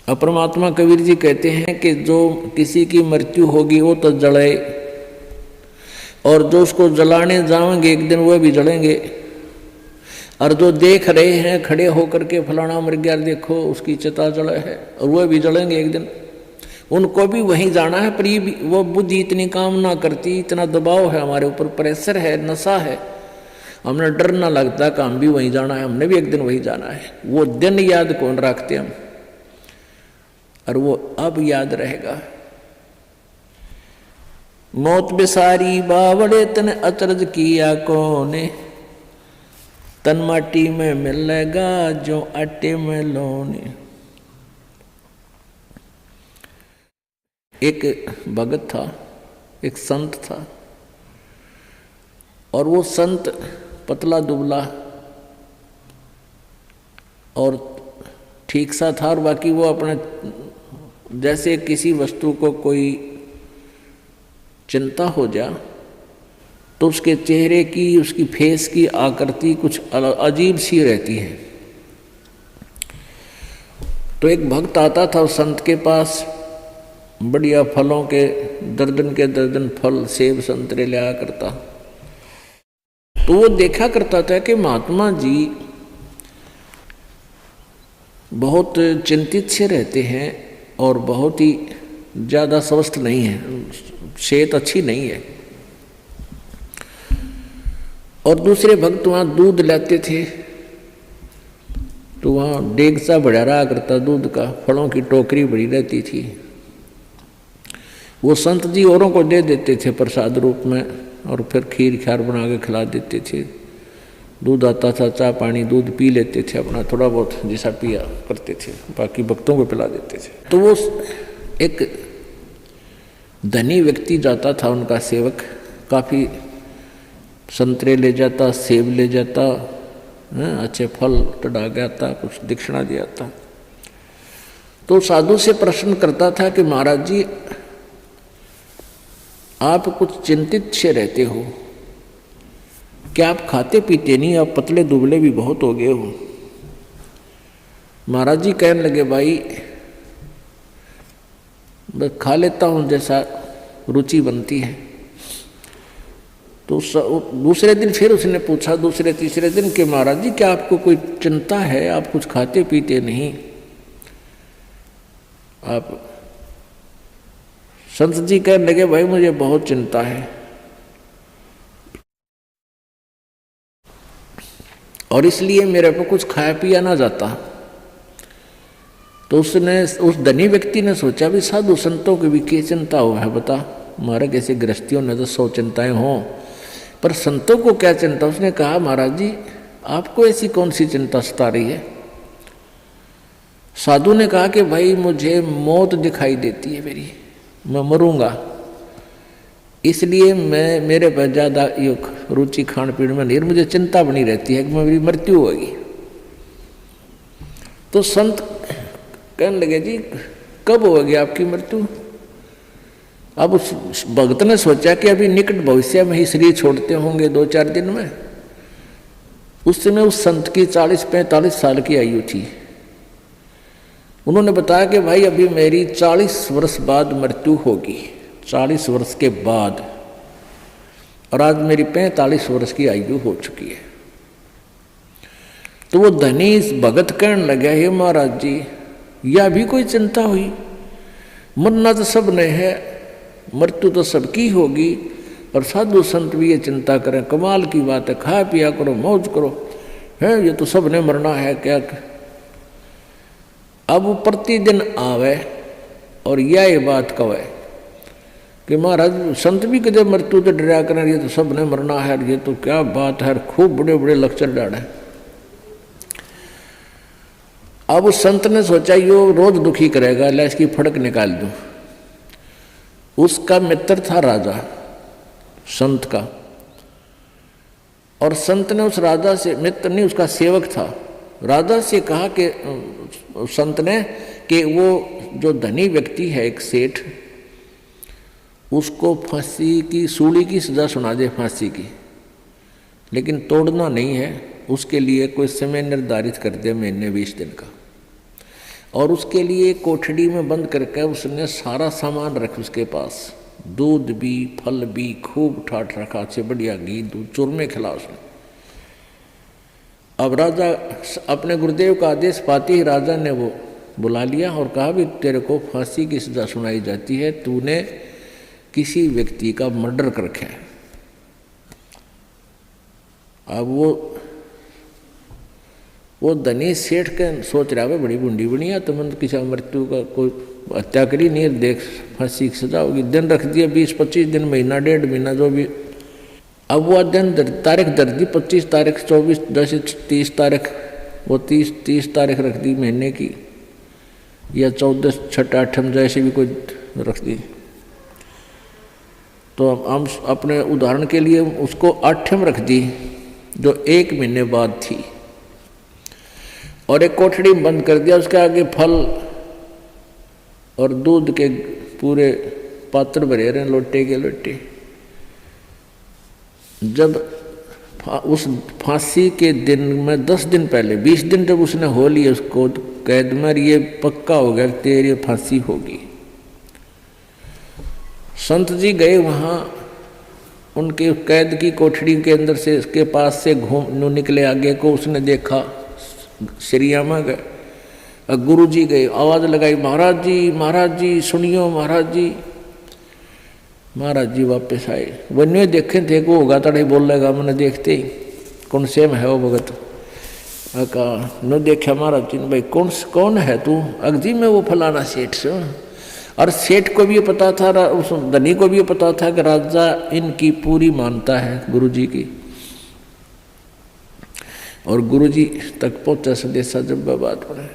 और परमात्मा कबीर जी कहते हैं कि जो किसी की मृत्यु होगी वो तो जले, और जो उसको जलाने जाएंगे एक दिन वह भी जलेंगे, और जो देख रहे हैं खड़े होकर के फलाना मर गया देखो उसकी चिता जले है, और वह भी जलेंगे एक दिन, उनको भी वहीं जाना है। पर ये वो बुद्धि इतनी काम ना करती, इतना दबाव है हमारे ऊपर, प्रेशर है, नशा है, हमें डर ना लगता कि हम भी वहीं जाना है, हमने भी एक दिन वहीं जाना है। वो दिन याद कौन रखते हम, और वो अब याद रहेगा। मौत बेसारी बावड़े तन अचरज किया कोने, तन माटी में मिलेगा जो आटे में लोने। एक भगत था, एक संत था, और वो संत पतला दुबला और ठीक सा था, और बाकी वो अपने जैसे किसी वस्तु को कोई चिंता हो जा तो उसके चेहरे की, उसकी फेस की आकृति कुछ अजीब सी रहती है। तो एक भक्त आता था उस संत के पास, बढ़िया फलों के दर्जन फल, सेब संतरे लिया करता। तो वो देखा करता था कि महात्मा जी बहुत चिंतित से रहते हैं और बहुत ही ज़्यादा स्वस्थ नहीं है, सेहत अच्छी नहीं है। और दूसरे भक्त वहाँ दूध लाते थे, तो वहाँ डेग सा बढ़ा रहा करता दूध का, फलों की टोकरी बड़ी रहती थी। वो संत जी औरों को दे देते थे प्रसाद रूप में, और फिर खीर ख्यार बना के खिला देते थे। दूध आता था, चाय पानी दूध पी लेते थे, अपना थोड़ा बहुत जैसा पिया करते थे, बाकी भक्तों को पिला देते थे। तो वो एक धनी व्यक्ति जाता था, उनका सेवक, काफ़ी संतरे ले जाता, सेब ले जाता, अच्छे फल चढ़ा गया था, कुछ दक्षिणा दिया था। तो साधु से प्रश्न करता था कि महाराज जी आप कुछ चिंतित से रहते हो, क्या आप खाते पीते नहीं, आप पतले दुबले भी बहुत हो गए हो। महाराज जी कहने लगे भाई बस खा लेता हूँ जैसा रुचि बनती है। तो दूसरे दिन फिर उसने पूछा, दूसरे तीसरे दिन कि महाराज जी क्या आपको कोई चिंता है, आप कुछ खाते पीते नहीं। आप संत जी कहने लगे भाई मुझे बहुत चिंता है, और इसलिए मेरे को कुछ खाया पिया ना जाता। तो उसने, उस धनी व्यक्ति ने सोचा भी साधु संतों की भी क्या चिंता हो है बता, हमारे कैसे गृहस्थियों ने तो 100 चिंताएं हों, पर संतों को क्या चिंता। उसने कहा महाराज जी आपको ऐसी कौन सी चिंता सता रही है। साधु ने कहा कि भाई मुझे मौत दिखाई देती है मेरी, मैं मरूंगा, इसलिए मैं मेरे पर ज़्यादा रुचि खान पीन में नहीं, मुझे चिंता बनी रहती है कि मेरी मृत्यु होगी। तो संत कहने लगे जी कब होगी आपकी मृत्यु। अब उस भक्त ने सोचा कि अभी निकट भविष्य में ही शरीर छोड़ते होंगे 2-4 दिन में। उस समय उस संत की 40-45 साल की आयु थी। उन्होंने बताया कि भाई अभी मेरी 40 वर्ष बाद मृत्यु होगी, 40 वर्ष के बाद, और आज मेरी 45 वर्ष की आयु हो चुकी है। तो वो धनी भगत कहने लगा हे महाराज जी यह भी कोई चिंता हुई, मरना तो सब ने है, मृत्यु तो सबकी होगी, और साधु संत भी ये चिंता करें, कमाल की बात है, खा पिया करो, मौज करो, है ये तो सब ने मरना है क्या। अब वो प्रतिदिन आवे और यह बात कहे कि महाराज संत भी कदे मृत्यु तो डरा करें, ये तो सब ने मरना है, ये तो क्या बात है, खूब बड़े बड़े लेक्चर डाले। अब उस संत ने सोचा यो रोज दुखी करेगा, ला इसकी फड़क निकाल दूं। उसका मित्र था राजा, संत का, और संत ने उस राजा से, मित्र नहीं उसका सेवक था, राजा से कहा कि संत ने कि वो जो धनी व्यक्ति है एक सेठ, उसको फांसी की, सूली की सजा सुना दे, फांसी की, लेकिन तोड़ना नहीं है, उसके लिए कोई समय निर्धारित कर दे, महीने 20 दिन का। और उसके लिए कोठड़ी में बंद करके उसने सारा सामान रख उसके पास, दूध भी फल भी खूब ठाठ रखा, अच्छे बढ़िया घी दूध चूरमे खिला उसने। अब राजा अपने गुरुदेव का आदेश पाते ही राजा ने वो बुला लिया और कहा भी तेरे को फांसी की सजा सुनाई जाती है, तूने किसी व्यक्ति का मर्डर कर रखा है। अब वो धनी सेठ के सोच रहा है बड़ी बुंडी बनी है, तो मैंने किसी मृत्यु का कोई हत्या करी नहीं, देख फांसी की सजा होगी। दिन रख दिया 20-25 दिन, महीना 1.5 महीना जो भी। अब वो दिन तारीख दर दी 25 तारीख 24 जैसे 30 तारीख, वो 30 तारीख रख दी महीने की, या 14 छठ 8 जैसे भी कोई रख दी। तो हम अपने उदाहरण के लिए उसको 8 रख दी जो 1 महीने बाद थी, और एक कोठड़ी में बंद कर दिया। उसके आगे फल और दूध के पूरे पात्र भरे रहे, लोटे के लोटे। जब उस फांसी के दिन में 10 दिन पहले, 20 दिन जब उसने हो लिया उसको कैद में, ये पक्का हो गया तेरी फांसी होगी। संत जी गए वहाँ, उनके कैद की कोठड़ी के अंदर से उसके पास से घूम निकले आगे को, उसने देखा श्रीयामा गए। गुरु जी गए, आवाज़ लगाई महाराज जी सुनियो महाराज जी। महाराज जी वापस आए, वन्य देखे थे को होगा तड़े बोलेगा, मैंने देखते ही कौन से में है वो भगत। कहा न देखा महाराज जी ने, भाई कौन है तू? अगजी में वो फलाना सेठ से। और सेठ को भी पता था, उस धनी को भी पता था कि राजा इनकी पूरी मानता है गुरु जी की, और गुरु जी तक पहुंचा संदेशा जब बात पड़े।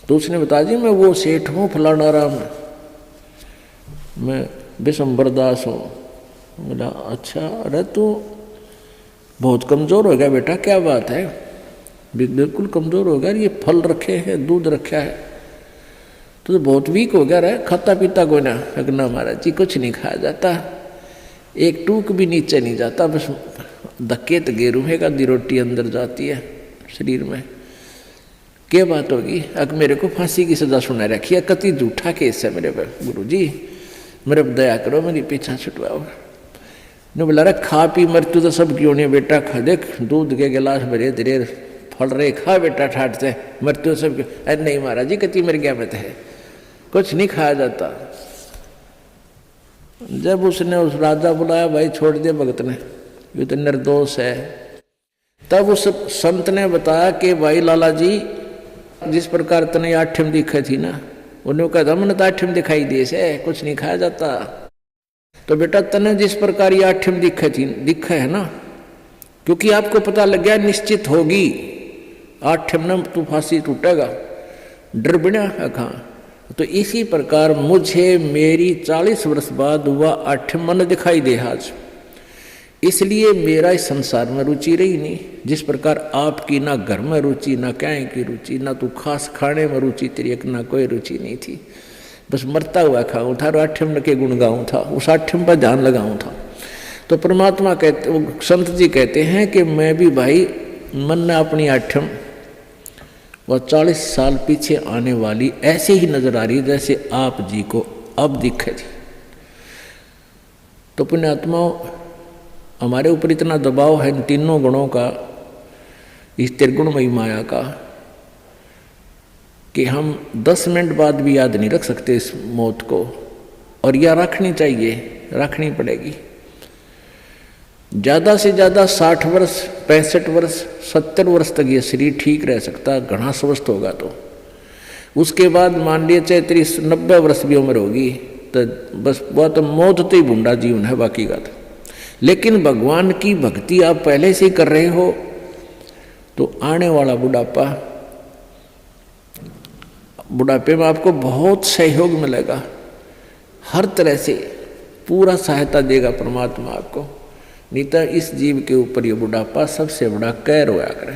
तो उसने बताया जी मैं वो सेठ हूँ फलाना राम, मैं विशंबर दास हूँ। बोला अच्छा, अरे तू बहुत कमज़ोर हो गया बेटा, क्या बात है? बिल्कुल कमज़ोर हो गया, ये फल रखे हैं दूध रखा है, तो बहुत वीक हो गया रे, खाता पीता कोई ना? ना महाराज जी कुछ नहीं खाया जाता, एक टूक भी नीचे नहीं जाता, बस धक्के तो गेरूहे का दी रोटी अंदर जाती है शरीर में। क्या बात होगी? अब मेरे को फांसी की सजा सुना रखी है, कति झूठा केस है मेरे पे, गुरु जी मेरे पर दया करो, मेरी पीछा छुटवाओ। ने बोला रे खा पी मृत्यु तो सब क्यों नहीं बेटा, खा देख दूध के गिलास भरे धीरे फल रहे, खा बेटा ठाट से, मृत्यु सब क्यों? अरे नहीं महाराज जी कति मर गया मत है, कुछ नहीं खाया जाता। जब उसने उस राजा बुलाया, भाई छोड़ दे भगत ने, ये तो निर्दोष है। तब उस संत ने बताया कि भाई लाला जी जिस प्रकार तने 8 दिखे थी ना, उन्होंने कहा था मैंने तो 8 दिखाई दिए से, कुछ नहीं खाया जाता। तो बेटा तने जिस प्रकार ये 8 दिखे है ना, क्योंकि आपको पता लग गया निश्चित होगी 8 में तू फांसी टूटेगा, डर बिना कहाँ। तो इसी प्रकार मुझे मेरी 40 वर्ष बाद हुआ 8 मन दिखाई दे आज, इसलिए मेरा इस संसार में रुचि रही नहीं। जिस प्रकार आपकी ना घर में रुचि, ना कहीं की रुचि, ना तू खास खाने में रुचि तेरी, ना कोई रुचि नहीं थी, बस मरता हुआ खाऊं था और 8 के गुण गाऊं था, उस 8 पर ध्यान लगाऊं था। तो परमात्मा कहते, संत जी कहते हैं कि मैं भी भाई मन ने अपनी 8 वह 40 साल पीछे आने वाली ऐसे ही नजर आ रही है जैसे आप जी को अब दिखे थी। तो पुण्यात्माओं, हमारे ऊपर इतना दबाव है इन तीनों गुणों का, इस त्रिगुणमयी माया का, कि हम 10 मिनट बाद भी याद नहीं रख सकते इस मौत को, और यह रखनी चाहिए, रखनी पड़ेगी। ज़्यादा से ज़्यादा 60 वर्ष 65 वर्ष 70 वर्ष तक ये शरीर ठीक रह सकता, घना स्वस्थ होगा। तो उसके बाद मान लिए चाहे 90 वर्ष भी उम्र होगी, तो बस वह तो मौत तो ही बूढ़ा जीवन है, बाकी का तो। लेकिन भगवान की भक्ति आप पहले से ही कर रहे हो, तो आने वाला बुढ़ापे में आपको बहुत सहयोग मिलेगा, हर तरह से पूरा सहायता देगा परमात्मा आपको। नहीं तो इस जीव के ऊपर ये बुढ़ापा सबसे बड़ा कहर होया करे।